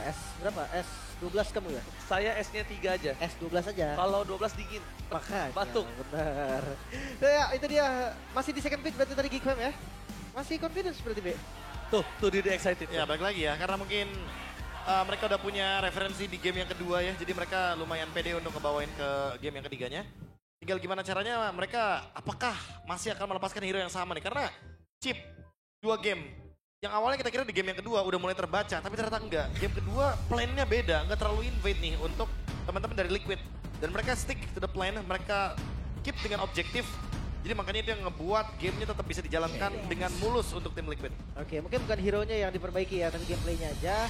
S berapa? S12 kamu ya? Saya S-nya 3 aja. S12 aja. Kalau 12 dingin. Makanya, batuk. Benar. Nah, ya, itu dia. Masih di second pick berarti tadi Geek Fam ya? Masih confidence berarti, Be? Tuh dia excited. Ya balik lagi ya, karena mungkin mereka udah punya referensi di game yang kedua ya. Jadi mereka lumayan pede untuk ngebawain ke game yang ketiganya. Tinggal gimana caranya mereka, apakah masih akan melepaskan hero yang sama nih. Karena chip 2 game. Yang awalnya kita kira di game yang kedua udah mulai terbaca, tapi ternyata enggak. Game kedua plannya beda, enggak terlalu invade nih untuk teman-teman dari Liquid. Dan mereka stick to the plan, mereka keep dengan objektif. Jadi makanya itu yang ngebuat gamenya tetap bisa dijalankan dengan mulus untuk tim Liquid. Oke, mungkin bukan hero-nya yang diperbaiki ya, tapi gameplaynya aja.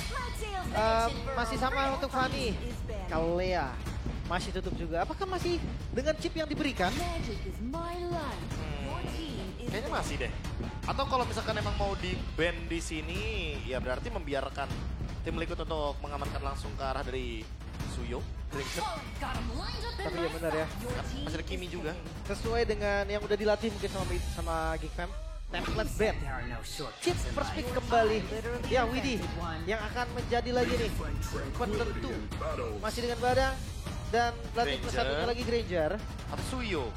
Masih sama untuk Fanny. Kalea masih tutup juga. Apakah masih dengan chip yang diberikan? Kayaknya masih deh. Atau kalau misalkan emang mau di ban di sini, ya berarti membiarkan tim Liquid untuk mengamankan langsung ke arah dari Suyo. Tapi ya benar ya. Masih ada Kimi juga. Sesuai dengan yang udah dilatih mungkin sama Geek Fam. Template ban. Chip first pick kembali. Ya Widih yang akan menjadi lagi nih penentu. Masih dengan Badang. Dan pelatih plus satunya lagi Granger. Atau Suyo.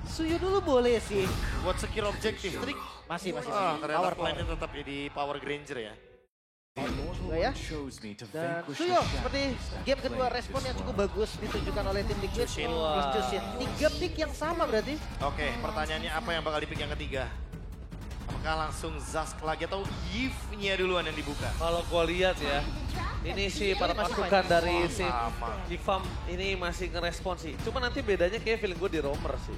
Suyo dulu boleh sih. Buat secure objektif. Trik. Masih. Ternyata Power. plan-nya tetap jadi Power Granger ya. Juga ya. Dan Suyo seperti game kedua respon yang cukup bagus ditunjukkan oleh tim Liquid plus Jushin. 3 pick yang sama berarti. Oke, pertanyaannya apa yang bakal di pick yang ketiga? Apakah langsung Zask lagi atau Yves-nya duluan yang dibuka? Kalau gue lihat ya, ini sih para pasukan dari si sama. Geek Fam ini masih ngerespon sih. Cuma nanti bedanya kayak feeling gue di roamer sih.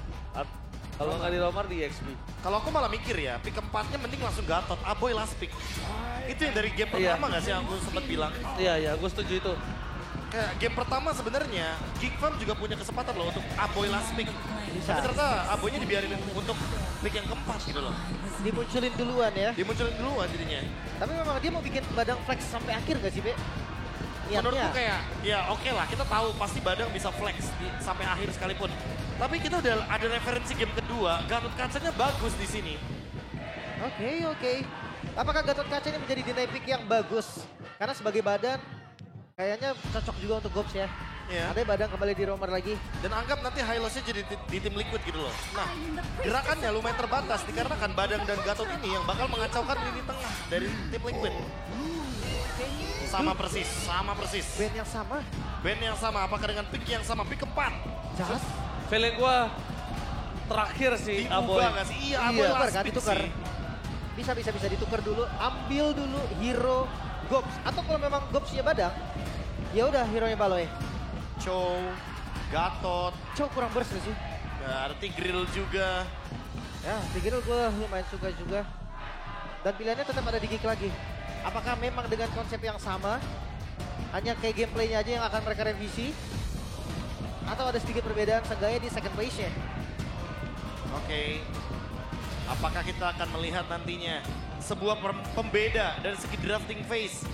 Kalau nggak di roamer di XP. Kalau aku malah mikir ya, pick keempatnya mending langsung Gatot, Aboy last pick. Itu yang dari game pertama nggak sih yang aku sempat bilang? Iya, gue setuju itu. Kayak game pertama sebenarnya Geek Fam juga punya kesempatan loh untuk Aboy last pick. Bisa. Tapi ternyata Aboynya dibiarin untuk pick yang keempat gitu loh. Dimunculin duluan ya. Dimunculin duluan jadinya. Tapi memang dia mau bikin Badang flex sampai akhir gak sih, Be? Menurutku kayak, ya oke lah kita tahu pasti Badang bisa flex sampai akhir sekalipun. Tapi kita udah ada referensi game kedua, Gatot Kacanya bagus di sini. Oke. Apakah Gatot Kaca ini menjadi deny pick yang bagus? Karena sebagai Badan, kayaknya cocok juga untuk Gops ya. Iya. Ada Badang kembali di roamer lagi. Dan anggap nanti Hylos-nya jadi di tim Liquid gitu loh. Nah, gerakannya lumayan terbatas dikarenakan Badang dan Gatot ini yang bakal mengacaukan lini tengah dari tim Liquid. Sama persis. Band yang sama, apakah dengan pick yang sama? Pick keempat. Jas? Feeling gue terakhir sih Aboy. Diubah gak sih? Iya, Aboy Ditukar last kan, pick ditukar. sih. Bisa ditukar dulu, ambil dulu hero Gops. Atau kalau memang Gopsnya Badang, ya udah hero-nya Baloy. Chow, Gatot, Chow kurang burst gak sih? ada Tigreal juga. Ya, Tigreal gue lumayan suka juga. Dan pilihannya tetap ada di Geek lagi. Apakah memang dengan konsep yang sama? Hanya kayak gameplaynya aja yang akan mereka revisi? Atau ada sedikit perbedaan seenggaknya di second phase-nya? Oke. Apakah kita akan melihat nantinya sebuah pembeda dari segi drafting phase?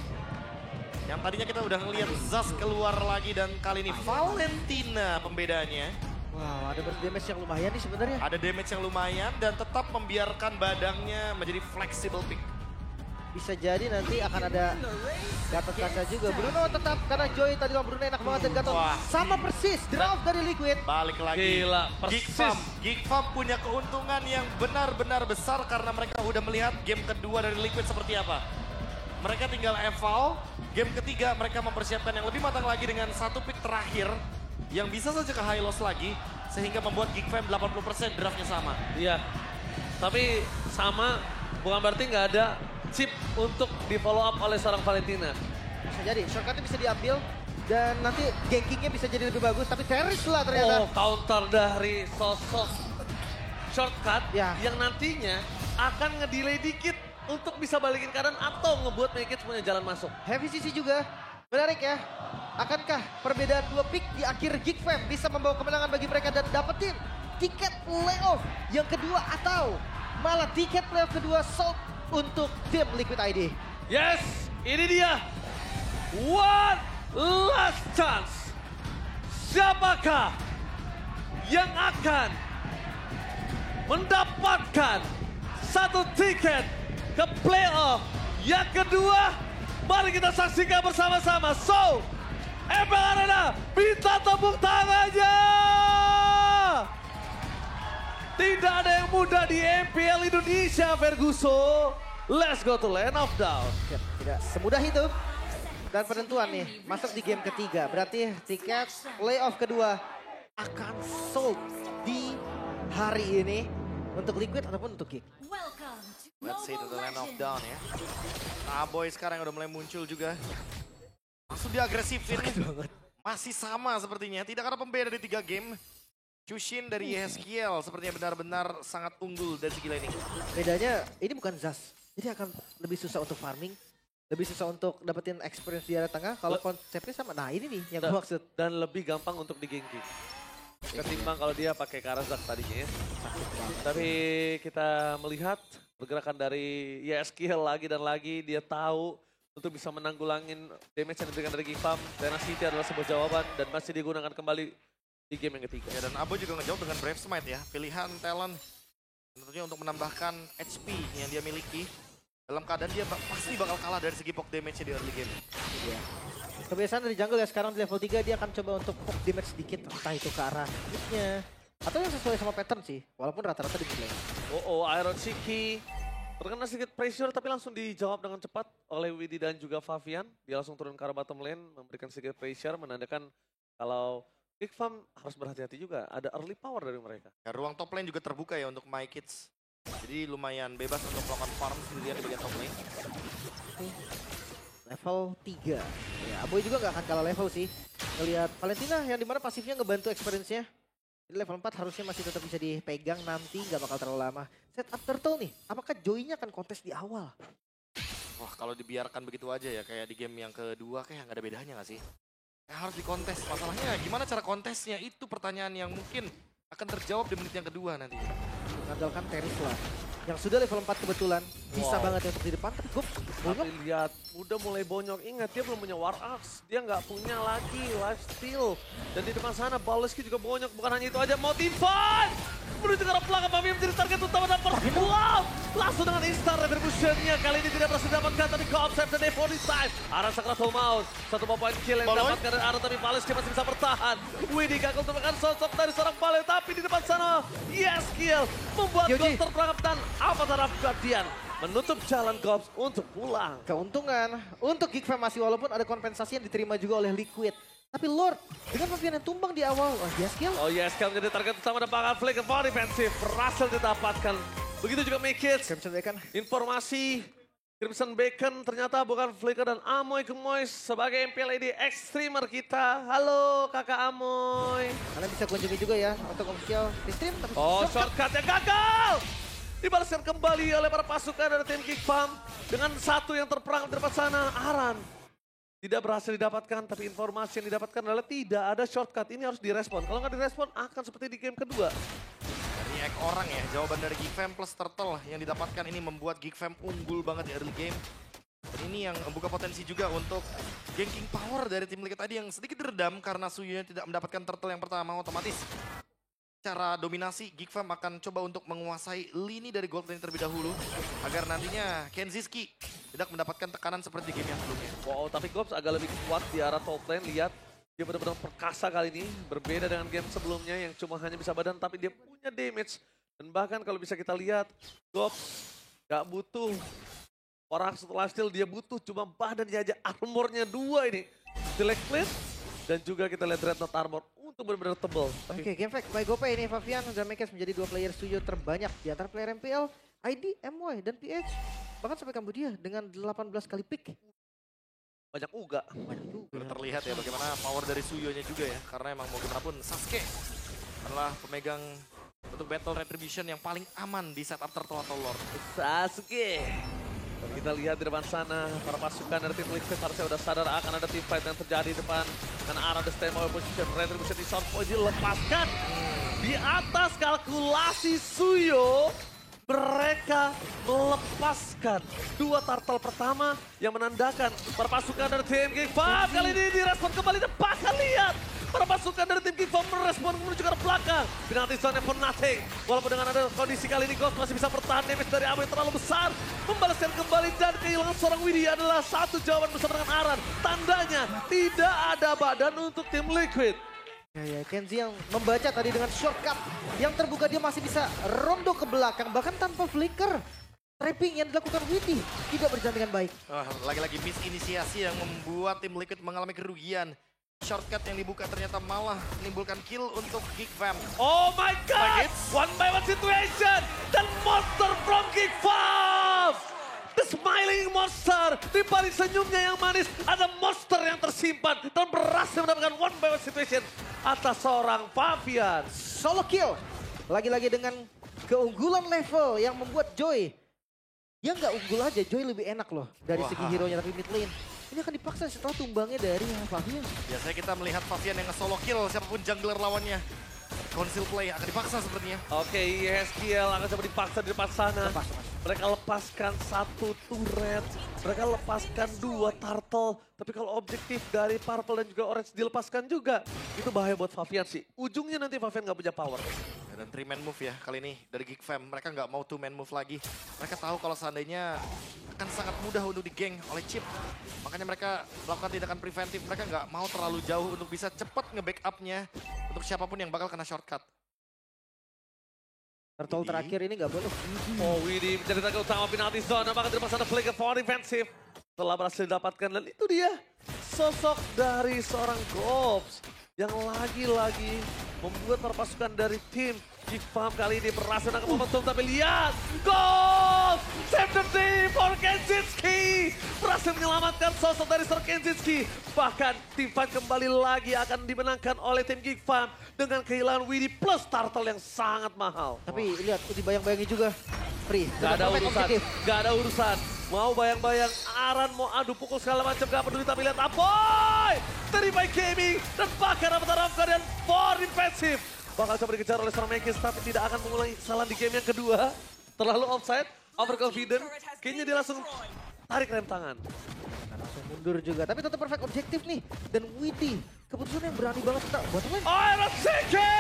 Yang tadinya kita udah ngelihat Zaz keluar lagi dan kali ini Valentina pembedanya. Wow, ada damage yang lumayan nih sebenarnya. Ada damage yang lumayan dan tetap membiarkan Badangnya menjadi flexible pick. Bisa jadi nanti akan ada Gatot Kaca juga. Bruno tetap karena Joy tadi Bruno enak banget dan Gatot Wah. sama persis draft dari Liquid. Balik lagi. Gila, persis. Geek Fam punya keuntungan yang benar-benar besar karena mereka udah melihat game kedua dari Liquid seperti apa. Mereka tinggal eval, game ketiga mereka mempersiapkan yang lebih matang lagi dengan satu pick terakhir yang bisa saja ke high loss lagi sehingga membuat Geek Fam 80% draftnya sama. Iya, tapi sama bukan berarti nggak ada chip untuk di follow up oleh seorang Valentina. Bisa jadi, shortcutnya bisa diambil dan nanti gankingnya bisa jadi lebih bagus. Tapi Teris lah ternyata. Oh, counter dari sosok shortcut Ya. yang nantinya akan ngedelay dikit untuk bisa balikin kanan atau ngebuat Make punya jalan masuk. Heavy CC juga. Menarik ya. Akankah perbedaan 2 pick di akhir Geek Fam bisa membawa kemenangan bagi mereka dan dapetin tiket playoff yang kedua atau malah tiket playoff kedua sold untuk tim Liquid ID? Yes, ini dia. One last chance. Siapakah yang akan mendapatkan satu tiket ke playoff yang kedua? Mari kita saksikan bersama-sama. So, MPL Arena minta tepuk tangannya. Tidak ada yang mudah di MPL Indonesia, Ferguson. Let's go to Land of Down. Ya, tidak semudah itu. Dan penentuan nih, masuk di game ketiga. Berarti tiket playoff kedua akan sold di hari ini. Untuk Liquid ataupun untuk Geek. Let's say to the Land of Down ya. Nah, boy sekarang udah mulai muncul juga. Langsung dia agresifin. Masih sama sepertinya. Tidak ada pembeda di 3 game. Chushin dari Yeskiel sepertinya benar-benar sangat unggul dari segi laning. Bedanya ini bukan Zas. Jadi akan lebih susah untuk farming. Lebih susah untuk dapetin experience di area tengah. Kalau konsepnya sama. Nah ini nih yang gue maksud. Dan lebih gampang untuk digengki. Ketimbang kalau dia pakai Karazak tadinya ya. Tapi kita melihat pergerakan dari Yeskiel lagi dan lagi. Dia tahu untuk bisa menanggulangin damage yang diberikan dari Gifam. Tenacity adalah sebuah jawaban dan masih digunakan kembali di game yang ketiga. Ya, dan Abo juga ngejawab dengan Brave Smite ya. Pilihan talent tentunya untuk menambahkan HP yang dia miliki. Dalam keadaan dia pasti bakal kalah dari segi poke damage di early game. Iya. Kebiasaan dari jungle ya sekarang di level 3 dia akan coba untuk poke damage sedikit. Entah itu ke arah hitnya. Atau yang sesuai sama pattern sih. Walaupun rata-rata di mid lane. Iron Shiki terkena sedikit pressure tapi langsung dijawab dengan cepat oleh Widi dan juga Favian. Dia langsung turun ke arah bottom lane memberikan sedikit pressure menandakan kalau Big Farm harus berhati-hati juga, ada early power dari mereka. Ya, ruang top lane juga terbuka ya untuk My Kids. Jadi lumayan bebas untuk melakukan farm sendirian di bagian top lane. Level 3. Ya, Aboy juga gak akan kalah level sih. Ngelihat Valentina yang dimana pasifnya ngebantu experience-nya. Jadi level 4 harusnya masih tetap bisa dipegang nanti, gak bakal terlalu lama. Setup turtle nih, apakah Joy-nya akan kontes di awal? Wah kalau dibiarkan begitu aja ya kayak di game yang kedua kayak nggak ada bedanya nggak sih? Harus dikontes. Masalahnya gimana cara kontesnya itu pertanyaan yang mungkin akan terjawab di menit yang kedua nanti. Mengandalkan Teris lah. Yang sudah level 4 kebetulan. Bisa banget ya untuk di depan. Tapi gue Tapi lihat, udah mulai bonyok. Ingat dia belum punya War Axe. Dia nggak punya lagi lifesteal. Dan di depan sana Baleski juga bonyok. Bukan hanya itu aja, Motifan! Menuju ke arah belakang, Mami menjadi target utama dan perbuang. Langsung dengan instant retribution-nya. Kali ini tidak berhasil dapatkan tapi Concept dan Evo di side. Arah Sakratul Maus. 1 point kill yang didapatkan dari arah tapi Baleski masih bisa bertahan. Widi gagal temukan sosok dari seorang Bale. Tapi di depan sana, Yeskiel membuat gol terperangkap dan Avatar of Guardian menutup jalan Gops untuk pulang. keuntungan untuk Geek Fam masih walaupun ada kompensasi yang diterima juga oleh Liquid. Tapi Lord, dengan Favian yang tumbang di awal, Yeskiel. Yeskiel menjadi target utama dan bakal flick ke defensif. Berhasil didapatkan. Begitu juga Mikic. Crimson Bacon. Informasi Crimson Bacon ternyata bukan Flicker dan Amoy Gemoy sebagai MPL ID Extremer kita. Halo kakak Amoy. Kalian bisa kunjungi juga ya untuk official di stream. Tapi Shortcutnya gagal. Dibalaskan kembali oleh para pasukan dari tim Geek Farm. Dengan satu yang terperangkap di depan sana, Aran. Tidak berhasil didapatkan, tapi informasi yang didapatkan adalah tidak ada shortcut. Ini harus direspon. Kalau nggak direspon, akan seperti di game kedua. Dari Ek orang ya, jawaban dari Geek Fam plus Turtle yang didapatkan ini membuat Geek Fam unggul banget di early game. Dan ini yang membuka potensi juga untuk ganking power dari tim Liquid tadi yang sedikit diredam karena Suyunya tidak mendapatkan Turtle yang pertama otomatis. Cara dominasi, Geek Fam akan coba untuk menguasai lini dari gold lane terlebih dahulu agar nantinya Kenziski tidak mendapatkan tekanan seperti di game yang sebelumnya. Wow, tapi Gops agak lebih kuat di arah top lane. Lihat, dia benar-benar perkasa kali ini. Berbeda dengan game sebelumnya yang cuma hanya bisa badan, tapi dia punya damage. Dan bahkan kalau bisa kita lihat, Gops gak butuh orang setelah steal, dia butuh cuma badan aja. Armornya 2 ini. Select plate, dan juga kita lihat Dreadnought Armor untuk benar-benar tebal. Oke, game fact by GoPay ini Favian dan Mekes menjadi 2 player Suyo terbanyak di antara player MPL, ID, MY, dan PH. Bahkan sampai Kambodia dengan 18 kali pick. Banyak uga. Banyak juga. Terlihat ya bagaimana power dari Suyonya juga ya. Karena emang mau gimana pun Sasuke adalah pemegang untuk Battle Retribution yang paling aman di setup Turtle atau Lord. Sasuke. Dan kita lihat di depan sana, para pasukan dari tim Liquid harusnya udah sadar akan ada team fight yang terjadi di depan. Karena arah the stand by position, Retribution di short point dilepaskan. Di atas kalkulasi Suyo, mereka melepaskan 2 turtle pertama yang menandakan para pasukan dari tim Geek Farm kali ini direspon kembali dan bahkan lihat para pasukan dari tim Geek Farm merespon menuju ke arah belakang. Penalti zone for nothing. Walaupun dengan ada kondisi kali ini Ghost masih bisa bertahan, damage dari Abu yang terlalu besar. Membalaskan kembali dan kehilangan seorang Widhi adalah satu jawaban bersama dengan Aran. Tandanya tidak ada badan untuk tim Liquid. Ya, Kenzie yang membaca tadi dengan shortcut yang terbuka, dia masih bisa rondo ke belakang bahkan tanpa flicker. Trapping yang dilakukan Widhi tidak berjalan dengan baik. Lagi-lagi misinisiasi yang membuat tim Liquid mengalami kerugian. Shortcut yang dibuka ternyata malah menimbulkan kill untuk Geek Fam. Oh my god! One by one situation! Dan monster from Geek Fam! The smiling monster! Di balik senyumnya yang manis, ada monster yang tersimpan dan berhasil mendapatkan one by one situation atas seorang Fabian. Solo kill. Lagi-lagi dengan keunggulan level yang membuat Joy. Dia nggak unggul aja, Joy lebih enak loh dari segi hero-nya, tapi mid lane. Ini akan dipaksa setelah tumbangnya dari Fabian. Biasanya kita melihat Fabian yang nge-solo kill siapapun jungler lawannya. Conceal play akan dipaksa sepertinya. Oke, ISKL akan coba dipaksa di depan sana. Lepas. Mereka lepaskan satu turret, mereka lepaskan 2 turtle. Tapi kalau objektif dari Purple dan juga Orange dilepaskan juga, itu bahaya buat Fabian sih. Ujungnya nanti Fabian nggak punya power. Dan 3-man move ya kali ini dari Geek Fam. Mereka nggak mau 2-man move lagi. Mereka tahu kalau seandainya akan sangat mudah untuk digeng oleh Chip. Makanya mereka melakukan tindakan preventif. Mereka nggak mau terlalu jauh untuk bisa cepat nge-backupnya untuk siapapun yang bakal kena shortcut. Turtle terakhir ini nggak boleh. Oh, Widhi menjadi target utama penalti zone. Apakah di sana flicker for defensif. Telah berhasil didapatkan dan itu dia sosok dari seorang Ghost yang lagi-lagi membuat para pasukan dari tim Geek Farm kali ini berhasil menangkap momentum. Tapi lihat, Ghost save the day for Kenzinski, berhasil menyelamatkan sosok dari Sir Kenzinski. Bahkan tim fight kembali lagi akan dimenangkan oleh tim Geek Farm dengan kehilangan Widhi plus turtle yang sangat mahal. Tapi lihat, dibayang-bayangi juga. Free. Gak ada Perfect urusan, objektif. gak ada urusan. Mau bayang-bayang, Aran mau adu pukul segala macam, gak peduli. Tapi lihat Aboy, terima gaming, dan bahkan Rafa dan for defensive. Bakal coba dikejar oleh seorang Mekis, tapi tidak akan mengulangi kesalahan di game yang kedua. Terlalu offside, overconfident, kayaknya dia langsung tarik rem tangan. Langsung mundur juga, tapi tetap perfect objektif nih. Dan Widhi, keputusan yang berani banget kita buat lane. Oh, Roseki!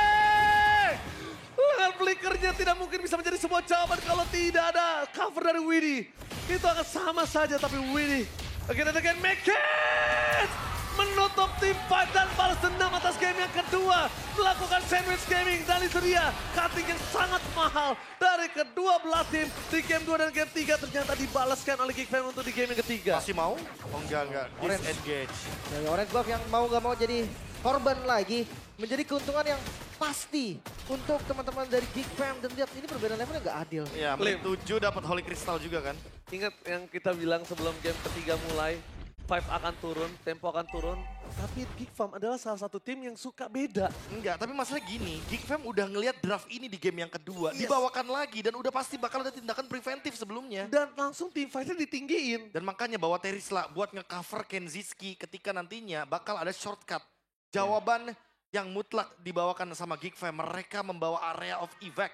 Lengan flickernya tidak mungkin bisa menjadi sebuah jawaban kalau tidak ada cover dari Widhi. Itu akan sama saja, tapi Widhi again and again Mekis menutup tim fight dan balas dendam atas game yang kedua. Melakukan sandwich gaming dan itu dia cutting yang sangat mahal dari kedua belah tim di game 2 dan game 3 ternyata dibalaskan oleh Geek Fam untuk di game yang ketiga. Masih mau? Oh enggak. Disengage. Dari Orange Buff yang mau gak mau jadi korban lagi. Menjadi keuntungan yang pasti untuk teman-teman dari Geek Fam. Dan lihat ini perbedaan levelnya gak adil. Ya, menit 7 dapat Holy Crystal juga kan. Ingat yang kita bilang sebelum game ketiga mulai, Five akan turun, tempo akan turun. Tapi Geek Farm adalah salah satu tim yang suka beda. Enggak, tapi masalah gini, Geek Fam udah ngelihat draft ini di game yang kedua. Dibawakan lagi dan udah pasti bakal ada tindakan preventif sebelumnya. Dan langsung tim fight-nya ditinggiin. Dan makanya bawa Terisla buat nge-cover Kenzinski ketika nantinya bakal ada shortcut. Jawaban yang mutlak dibawakan sama Geek Fam, mereka membawa area of evac.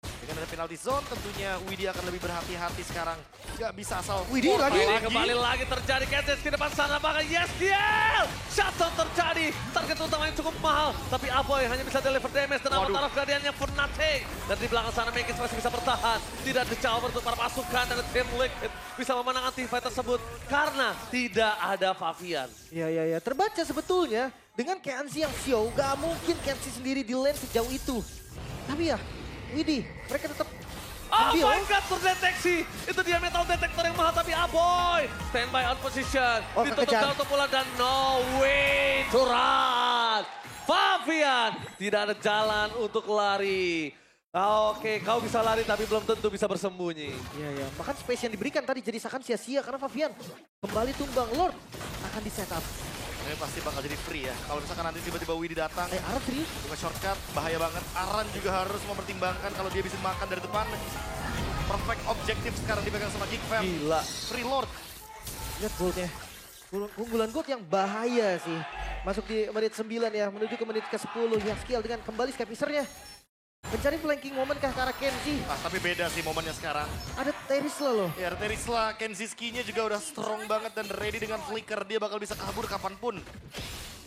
Dengan ada penalti zone tentunya Widhi akan lebih berhati-hati sekarang. Gak bisa asal Widhi Kembali lagi terjadi Kenzinski depan sana, bahkan YesKL! Shutdown terjadi, target utamanya cukup mahal. Tapi Aboy hanya bisa deliver damage dan amat taraf guardiannya for nothing. Dan di belakang sana Mekis masih bisa bertahan. Tidak ada jawaban untuk para pasukan dan tim Liquid bisa memenangkan team fight tersebut. Karena tidak ada Fabian. Ya. Terbaca sebetulnya dengan Kenzie yang show, gak mungkin Kenzie sendiri di lane sejauh itu. Tapi ya, Widhi, mereka tetap Oh ambil. my god, terdeteksi. Itu dia metal detector yang mahal, tapi Aboy standby on position. Oh, Ditutup kekejar. jauh pula dan no way to run. Fabian, tidak ada jalan untuk lari. Oke, kau bisa lari tapi belum tentu bisa bersembunyi. Iya. Bahkan space yang diberikan tadi jadi seakan sia-sia karena Fabian kembali tumbang. Lord akan di setup. Ini pasti bakal jadi free ya. Kalau misalkan nanti tiba-tiba Widhi datang, Aran serius? buka shortcut, bahaya banget. Aran juga harus mempertimbangkan kalau dia bisa makan dari depan. Perfect objektif sekarang dipegang sama Geek Fam. Gila. Free Lord. Lihat goldnya. Unggulan gold yang bahaya sih. Masuk di menit 9 ya, menuju ke menit ke-10. YesKL dengan kembali Scapisernya. Mencari flanking moment ke arah Kenzie. Tapi beda sih momennya sekarang. Ada Terisla loh. Ya, Terisla, Kenzinski-nya juga udah strong banget dan ready dengan flicker. Dia bakal bisa kabur kapanpun.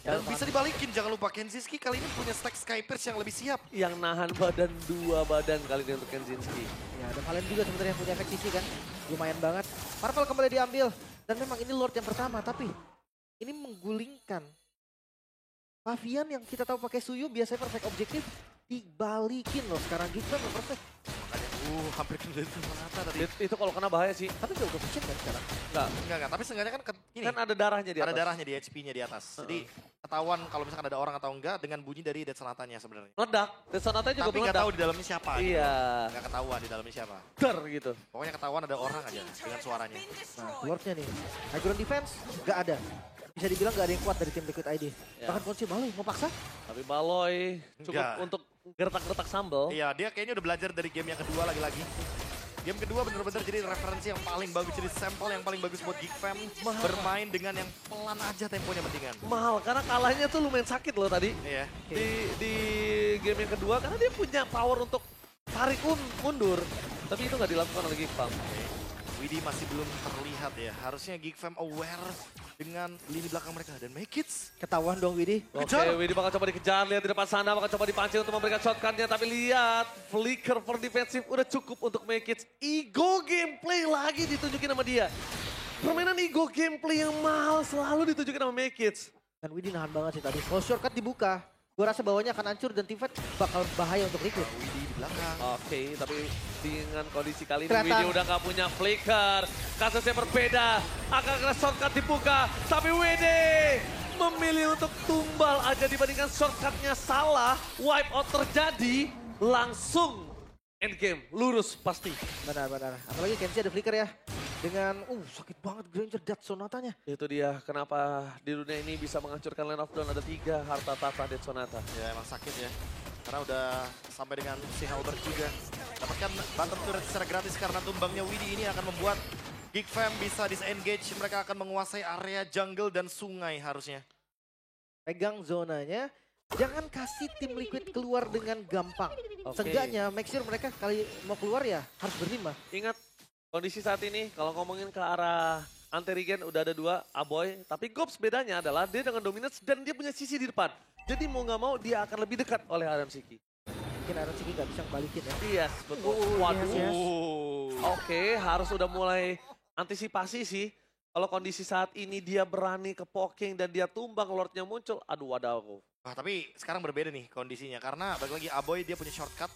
Dan bisa dibalikin, jangan lupa Kenzinski kali ini punya stack Skypers yang lebih siap. Yang nahan badan 2 badan kali ini untuk Kenzinski. Ya, ada Valen juga sebenarnya punya efek sisi kan. Lumayan banget. Marvel kembali diambil. Dan memang ini Lord yang pertama, tapi ini menggulingkan. Pavian yang kita tahu pakai Suyu biasanya perfect objektif, dibalikin loh sekarang Geek Fam perfect. Makanya, hampir kena itu Sonata tadi. Itu kalau kena bahaya sih. Tapi gak udah vision kan sekarang? Enggak, tapi seenggaknya kan ini. Kan ada darahnya di atas. Ada darahnya di HP-nya di atas. Jadi ketahuan kalau misalkan ada orang atau enggak dengan bunyi dari Dead Sonatanya sebenarnya. Meledak. Dan Sonata juga Tapi nggak meledak. tahu di dalamnya siapa. Iya. Gitu. Nggak ketahuan di dalamnya siapa. Ter gitu. Pokoknya ketahuan ada orang aja dengan suaranya. Nah, Lordnya nih. High ground defense gak ada. Bisa dibilang gak ada yang kuat dari tim Liquid ID. Ya. Bahkan Konsi Baloy mau paksa. Tapi Baloy cukup Enggak. untuk gertak-gertak sambal. Iya, dia kayaknya udah belajar dari game yang kedua lagi-lagi. Game kedua bener-bener jadi referensi yang paling bagus, jadi sampel yang paling bagus buat Geek Fam. Bermain dengan yang pelan aja temponya mendingan. Mahal karena kalahnya tuh lumayan sakit loh tadi. Iya. Di game yang kedua karena dia punya power untuk tarik mundur. Tapi itu nggak dilakukan oleh Geek Fam. Widih masih belum terlihat ya. Harusnya Geek Fam aware dengan lini belakang mereka. Dan Mekits. Ketahuan dong Widi. Oke, Kejar. Widih bakal coba dikejar, lihat di depan sana, bakal coba dipancing untuk memberikan shotgunnya. Tapi lihat, flicker for defensive udah cukup untuk make it. Ego gameplay lagi ditunjukin sama dia. Permainan ego gameplay yang mahal selalu ditunjukin sama make it. Dan Widi nahan banget sih tadi. Kalau shortcut dibuka, gue rasa bawahnya akan hancur dan teamfight bakal bahaya untuk Liquid. Widih di belakang. Oke, tapi dengan kondisi kali ini Kelihatan. Widih udah gak punya flicker. Kasusnya berbeda, akan kena shortcut dibuka. Tapi Widih memilih untuk tumbal aja dibandingkan shortcutnya salah. Wipe out terjadi, langsung endgame, lurus pasti. Benar-benar. Apalagi Kenzie ada flicker ya. Dengan, sakit banget Granger Death Sonatanya. Itu dia kenapa di dunia ini bisa menghancurkan Land of Dawn ada 3 harta tahta Death Sonata. Ya emang sakit ya. Karena udah sampai dengan si Halbert juga. Dapatkan bottom turret secara gratis karena tumbangnya Widih ini akan membuat Geek Fam bisa disengage. Mereka akan menguasai area jungle dan sungai harusnya. Pegang zonanya. Jangan kasih tim Liquid keluar dengan gampang. Oke. Seenggaknya make sure mereka kali mau keluar ya harus berlima. Ingat kondisi saat ini kalau ngomongin ke arah anti-regen udah ada 2 Aboy. Tapi Gops bedanya adalah dia dengan dominance dan dia punya sisi di depan. Jadi mau nggak mau dia akan lebih dekat oleh Adam Siki. Mungkin Iron Siki gak bisa balikin ya. Yes, betul. Waduh. yes. Oke, harus udah mulai antisipasi sih. Kalau kondisi saat ini dia berani ke poking dan dia tumbang, Lordnya muncul. Aduh, wadaw. Wah, tapi sekarang berbeda nih kondisinya. Karena balik lagi Aboy dia punya shortcut.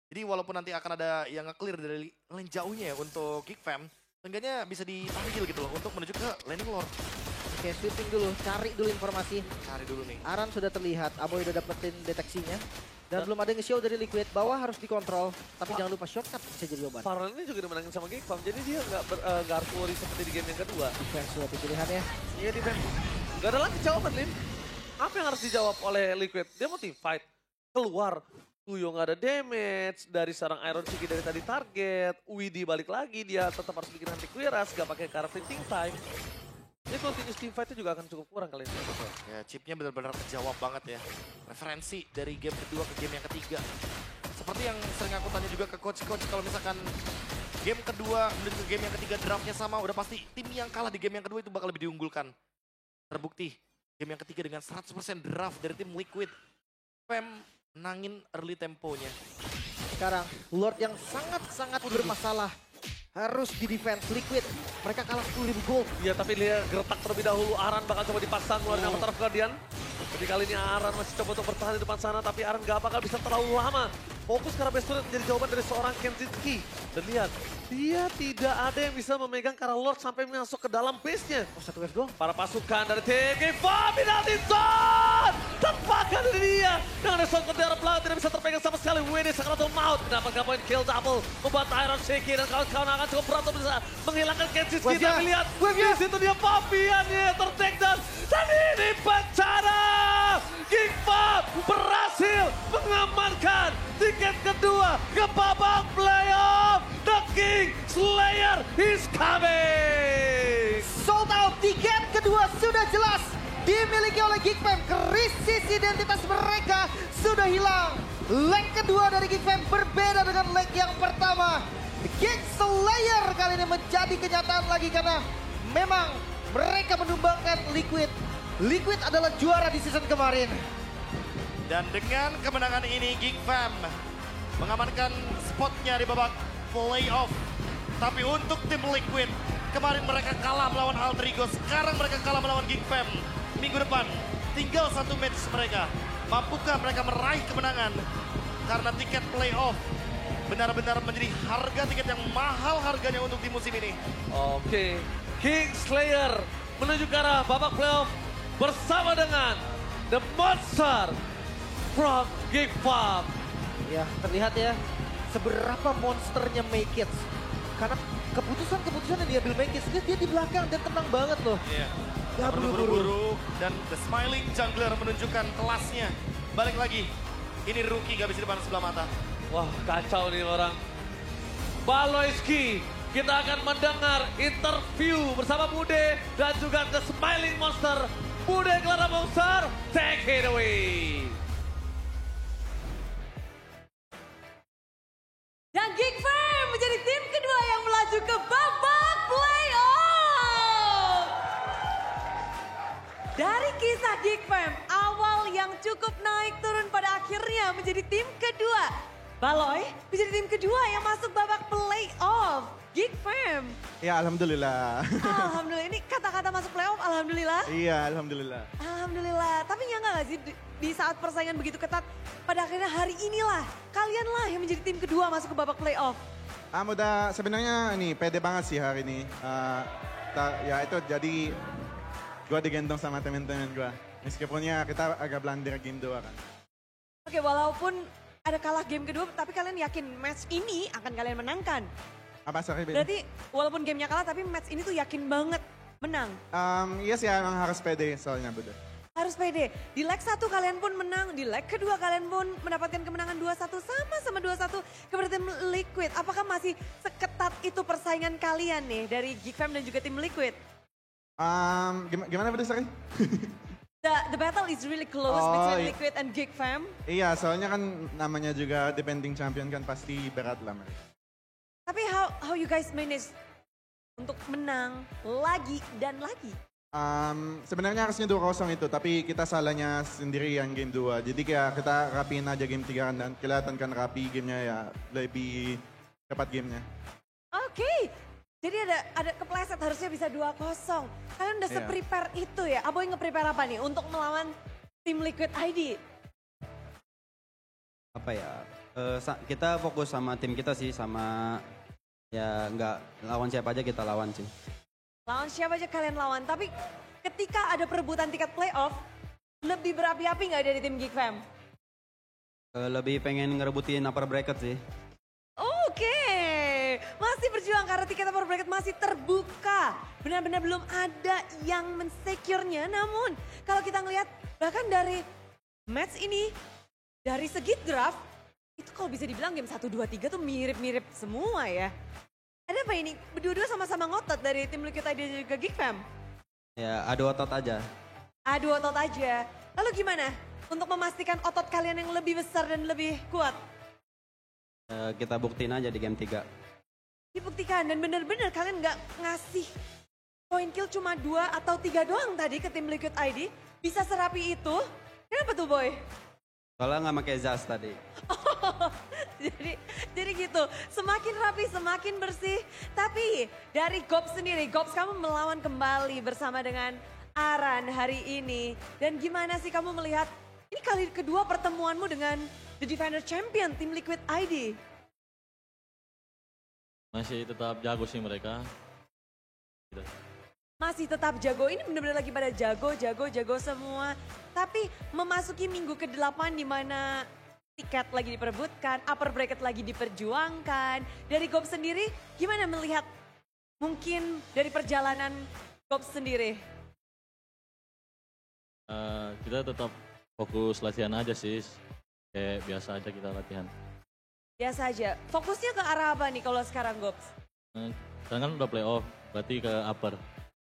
Jadi walaupun nanti akan ada yang nge-clear dari lane jauhnya ya untuk Geek Fam. Seenggaknya bisa dipanggil gitu loh untuk menuju ke laning Lord. Oke, sweeping dulu, cari dulu informasi. Cari dulu nih. Aran sudah terlihat, Aboy udah dapetin deteksinya. Dan belum ada yang nge-show dari Liquid, bawah harus dikontrol. Tapi jangan lupa shortcut bisa jadi obat. Farhan ini juga dimenangin sama Geek Farm, jadi dia nggak harus worry seperti di game yang kedua. Defense sudah pilihannya. Iya, defense. Nggak ada lagi jawaban, Lin. Apa yang harus dijawab oleh Liquid? Dia mau team fight. Keluar. Tuyo nggak ada damage. Dari sarang Iron Siki dari tadi target. Widih balik lagi. Dia tetap harus bikin anti-clearance. Nggak pakai carpeting time. Ini continuous team fight-nya juga akan cukup kurang kali ini. Ya chipnya benar-benar kejawab banget ya. Referensi dari game kedua ke game yang ketiga. Seperti yang sering aku tanya juga ke coach-coach. Kalau misalkan game kedua menuju ke game yang ketiga draftnya sama. Udah pasti tim yang kalah di game yang kedua itu bakal lebih diunggulkan. Terbukti. Game yang ketiga dengan 100% draft dari tim Liquid. Fam menangin early temponya. Sekarang, Lord yang sangat-sangat bermasalah. Harus di defense Liquid. Mereka kalah 10.000 gold. Iya, tapi dia gertak terlebih dahulu. Aran bakal coba dipasang ngeluarin Avatar of Guardian. Jadi kali ini Aran masih coba untuk bertahan di depan sana. Tapi Aran gak bakal bisa terlalu lama. Fokus karena best turret menjadi jawaban dari seorang Kenzinski. Dan lihat, dia tidak ada yang bisa memegang karena Lord sampai masuk ke dalam base-nya. Oh, 1 wave doang. Para pasukan dari tim Game Farm, penalty zone! Tepakan dari dia. Dengan ada shot ke daerah belakang tidak bisa terpegang sama sekali. Winnie Sakratul Maut. Mendapatkan poin kill double. Membuat Iron Siki dan kawan-kawan akan cukup berat untuk bisa menghilangkan Kenzinski. Wave-nya. Tapi lihat, Wave-nya. di situ dia Pavian ya ter-take down. Dan ini bencana. Game Farm berhasil mengamankan tiket kedua ke babak playoff. The King Slayer is coming. Sold out, tiket kedua sudah jelas dimiliki oleh Geek Fam. Krisis identitas mereka sudah hilang. Leg kedua dari Geek Fam berbeda dengan leg yang pertama. The King Slayer kali ini menjadi kenyataan lagi karena memang mereka menumbangkan Liquid Liquid adalah juara di season kemarin. Dan dengan kemenangan ini, Geek Fam mengamankan spotnya di babak playoff. Tapi untuk tim Liquid, kemarin mereka kalah melawan Alter Ego, sekarang mereka kalah melawan Geek Fam. Minggu depan, tinggal satu match mereka. Mampukah mereka meraih kemenangan? Karena tiket playoff benar-benar menjadi harga tiket yang mahal harganya untuk di musim ini. Oke, Kingslayer menuju ke arah babak playoff bersama dengan The Monster from Geek Fam. Ya, terlihat ya seberapa monsternya Make-It. Karena keputusan yang diambil Make-It, dia di belakang dan tenang banget loh. Iya. Gak perlu buru-buru. buru-buru dan The Smiling Jungler menunjukkan kelasnya. Balik lagi, ini rookie gak bisa dipandang sebelah mata. Wah, kacau nih orang. Baloyski, kita akan mendengar interview bersama Bude dan juga The Smiling Monster. Bude Clara Monster, take it away. Dan Geek Fam menjadi tim kedua yang melaju ke babak playoff. Dari kisah Geek Fam, awal yang cukup naik turun pada akhirnya menjadi tim kedua. Baloy menjadi tim kedua yang masuk babak playoff. Geek Fam. Ya alhamdulillah. Alhamdulillah, ini kata-kata masuk playoff alhamdulillah. Iya alhamdulillah. Alhamdulillah, tapi nyangka gak sih di saat persaingan begitu ketat, pada akhirnya hari inilah kalian lah yang menjadi tim kedua masuk ke babak playoff. Udah sebenarnya ini pede banget sih hari ini. Ya itu jadi gue digendong sama teman-teman gue. Meskipunnya kita agak blunder game 2 kan. Oke, walaupun ada kalah game kedua, tapi kalian yakin match ini akan kalian menangkan. Apa sorry Ben? Berarti walaupun gamenya kalah, tapi match ini tuh yakin banget menang. Iya sih emang harus pede soalnya Bude. Harus pede. Di leg 1 kalian pun menang, di leg kedua kalian pun mendapatkan kemenangan 2-1 sama 2-1 kepada tim Liquid. Apakah masih seketat itu persaingan kalian nih dari Geek Fam dan juga tim Liquid? Gimana Bude sorry? The battle is really close between Liquid and Geek Fam. Iya soalnya kan namanya juga defending champion kan pasti berat lah mereka. Tapi how you guys manage untuk menang lagi dan lagi? Sebenarnya harusnya 2-0 itu, tapi kita salahnya sendiri yang game 2. Jadi kayak kita rapiin aja game 3 dan kelihatan kan rapi gamenya ya lebih cepat gamenya. Oke, jadi ada kepleset harusnya bisa 2-0. Kalian udah Iya. se-prepare itu ya? Aboy nge-prepare apa nih untuk melawan tim Liquid ID? Apa ya, kita fokus sama tim kita sih, sama ya nggak lawan siapa aja kita lawan sih. Lawan siapa aja kalian lawan, tapi ketika ada perebutan tiket playoff, lebih berapi-api nggak dari tim Geek Fam? Lebih pengen ngerebutin upper bracket sih. Oke, masih berjuang karena tiket upper bracket masih terbuka. Benar-benar belum ada yang mensecure-nya, namun kalau kita ngelihat bahkan dari match ini, dari segi draft, itu kalau bisa dibilang game 1, 2, 3 tuh mirip-mirip semua ya. Ada apa ini? Berdua-dua sama-sama ngotot dari tim Liquid ID dan juga Geek Fam? Ya adu otot aja. Adu otot aja. Lalu gimana untuk memastikan otot kalian yang lebih besar dan lebih kuat? Kita buktiin aja di game 3. Dibuktikan dan benar-benar kalian nggak ngasih point kill cuma 2 atau 3 doang tadi ke tim Liquid ID. Bisa serapi itu? Kenapa tuh Boy? Soalnya nggak pakai Zas tadi. Jadi gitu, semakin rapi, semakin bersih. Tapi dari Gops sendiri, Gops kamu melawan kembali bersama dengan Aran hari ini. Dan gimana sih kamu melihat, ini kali kedua pertemuanmu dengan The Defender Champion, tim Liquid ID. Masih tetap jago sih mereka. Gitu. Masih tetap jago, ini benar-benar lagi pada jago semua. Tapi memasuki minggu ke-8 di mana tiket lagi diperebutkan, upper bracket lagi diperjuangkan. Dari Gops sendiri, gimana melihat mungkin dari perjalanan Gops sendiri? Kita tetap fokus latihan aja sih. Kayak biasa aja kita latihan. Biasa aja. Fokusnya ke arah apa nih kalau sekarang Gops? Sekarang kan udah playoff, berarti ke upper.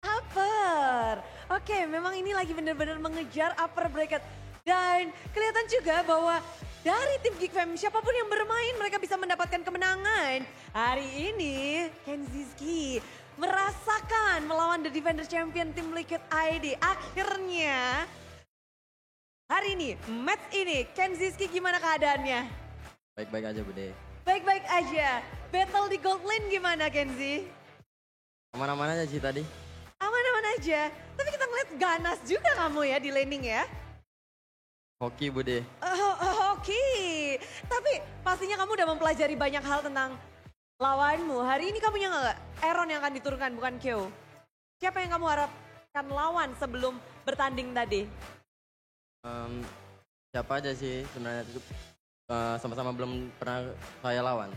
Upper. Oke, memang ini lagi benar-benar mengejar upper bracket. Dan kelihatan juga bahwa dari tim Geek Fam, siapapun yang bermain mereka bisa mendapatkan kemenangan. Hari ini Kenziski merasakan melawan The Defender Champion tim Liquid ID. Akhirnya hari ini, match ini, Kenziski gimana keadaannya? Baik-baik aja Bude. Baik-baik aja. Battle di gold lane gimana Kenzi? Aman-aman aja sih tadi. Aman-aman aja. Tapi kita ngeliat ganas juga kamu ya di laning ya. Hoki Bude. Oke. Tapi pastinya kamu udah mempelajari banyak hal tentang lawanmu. Hari ini kamu punya nggak Aaron yang akan diturunkan bukan Kyo? Siapa yang kamu harapkan lawan sebelum bertanding tadi? Siapa aja sih sebenarnya sama-sama belum pernah saya lawan.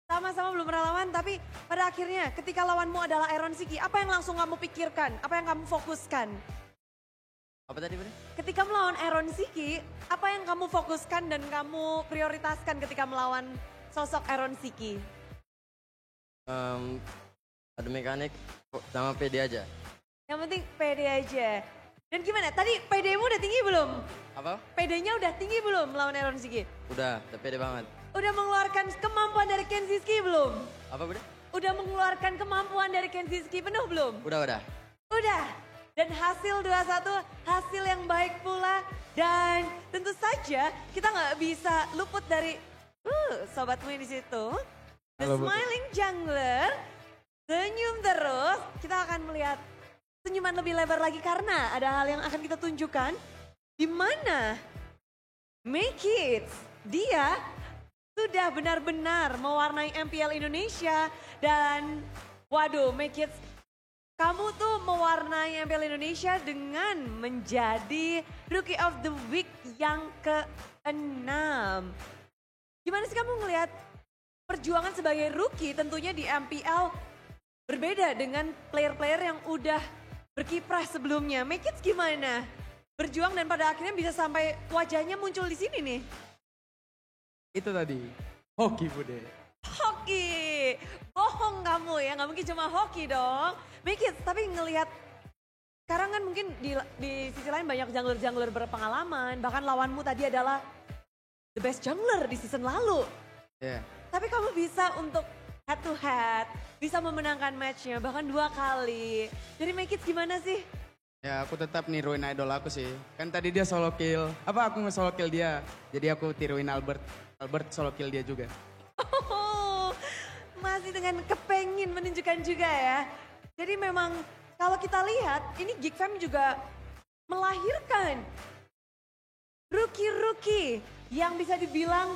Sama-sama belum pernah lawan, tapi pada akhirnya ketika lawanmu adalah Aaron Siki, apa yang langsung kamu pikirkan? Apa yang kamu fokuskan? Apa tadi Bude? Ketika melawan Aaron Siki, apa yang kamu fokuskan dan kamu prioritaskan ketika melawan sosok Aaron Siki? Ada mekanik sama PD aja. Yang penting PD aja. Dan gimana? Tadi PD-mu udah tinggi belum? Apa? PD-nya udah tinggi belum melawan Aaron Siki? Udah PD banget. Udah mengeluarkan kemampuan dari Kenziski belum? Apa Bude? Udah mengeluarkan kemampuan dari Kenziski penuh belum? Udah. Udah. Dan hasil 2-1 hasil yang baik pula. Dan tentu saja kita nggak bisa luput dari sobatmu di situ. The Smiling Jungler senyum terus. Kita akan melihat senyuman lebih lebar lagi karena ada hal yang akan kita tunjukkan. Di mana Make dia sudah benar-benar mewarnai MPL Indonesia. Dan waduh Make kamu tuh mewarnai MPL Indonesia dengan menjadi Rookie of the Week yang ke-6. Gimana sih kamu ngelihat perjuangan sebagai rookie tentunya di MPL berbeda dengan player-player yang udah berkiprah sebelumnya. Make gimana? Berjuang dan pada akhirnya bisa sampai wajahnya muncul di sini nih. Itu tadi, hoki Bude. Hoki, bohong kamu ya, nggak mungkin cuma hoki dong. Make tapi ngelihat sekarang kan mungkin di sisi lain banyak jungler-jungler berpengalaman. Bahkan lawanmu tadi adalah the best jungler di season lalu. Iya. Tapi kamu bisa untuk head to head, bisa memenangkan matchnya bahkan 2 kali. Jadi Make gimana sih? Ya aku tetap niruin idol aku sih. Kan tadi dia solo kill. Apa aku nge-solo kill dia. Jadi aku tiruin Albert. Albert solo kill dia juga. Oh, masih dengan kepengin menunjukkan juga ya. Jadi memang kalau kita lihat ini Geek Fam juga melahirkan rookie-rookie yang bisa dibilang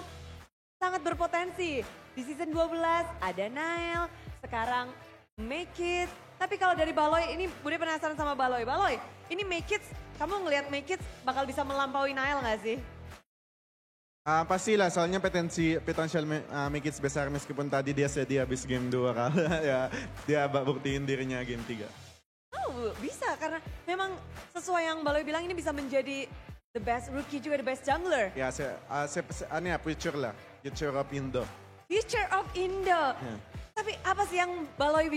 sangat berpotensi. Di season 12 ada Nail, sekarang Make. Tapi kalau dari Baloy ini Bude penasaran sama Baloy. Baloy, ini Make kamu ngelihat Make bakal bisa melampaui Nail gak sih? Pastilah, soalnya potensial Make besar meskipun tadi dia sedih habis game 2 kali. Ya, dia buktiin dirinya game 3. Oh, Bisa karena memang sesuai yang Baloy bilang ini bisa menjadi the best rookie juga, the best jungler. Ya, future lah. Future of Indo. Future of Indo. Ya. Tapi apa sih yang Baloy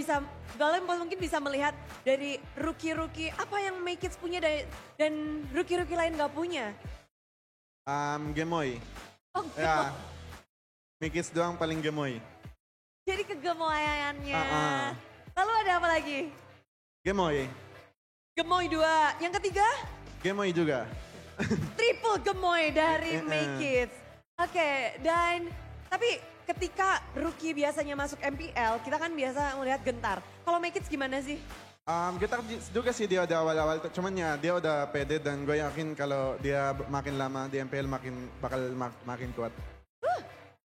mungkin bisa melihat dari rookie-rookie apa yang Make punya dan rookie-rookie lain gak punya? Gemoy. Oh, Ya, Make doang paling gemoy. jadi kegemoyannya. Lalu ada apa lagi? Gemoy. Gemoy 2. Yang ketiga? Gemoy juga. Triple gemoy dari Make. Oke, dan tapi ketika rookie biasanya masuk MPL, kita kan biasa melihat Gentar. Kalau Make gimana sih? Kita juga sih dia udah awal-awal, cuman ya dia udah pede dan gue yakin kalau dia makin lama di MPL bakal makin kuat.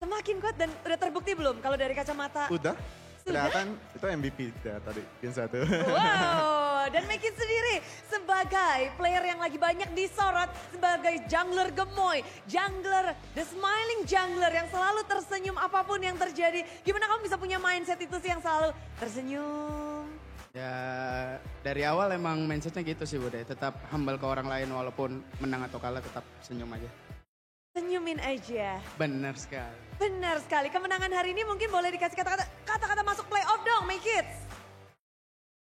Semakin kuat dan udah terbukti belum kalau dari kacamata? Udah? Kelihatan itu MVP ya tadi, game 1. Wow, dan Make sendiri sebagai player yang lagi banyak disorot sebagai jungler gemoy, jungler, the smiling jungler yang selalu tersenyum apapun yang terjadi. Gimana kamu bisa punya mindset itu sih yang selalu tersenyum? Ya dari awal emang mindsetnya gitu sih Bude. Tetap humble ke orang lain walaupun menang atau kalah tetap senyum aja. Senyumin aja. Bener sekali. Benar sekali. Kemenangan hari ini mungkin boleh dikasih kata-kata masuk playoff dong, Make It.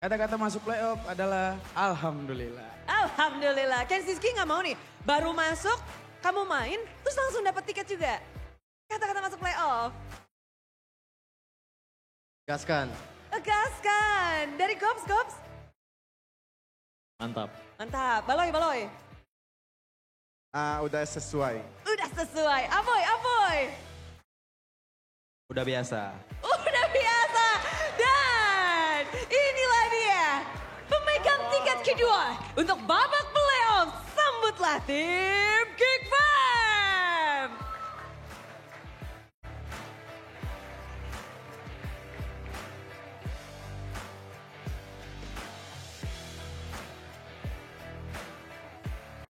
Kata-kata masuk playoff adalah Alhamdulillah. Alhamdulillah. Kenziski nggak mau nih, baru masuk, kamu main, terus langsung dapat tiket juga. Kata-kata masuk playoff. Gaskan. Gaskan. Dari Gops. Mantap. Mantap. Baloy. Udah sesuai. Udah sesuai. Aboy. Udah biasa. Udah biasa. Dan inilah dia pemegang tiket kedua untuk babak playoff. Sambutlah tim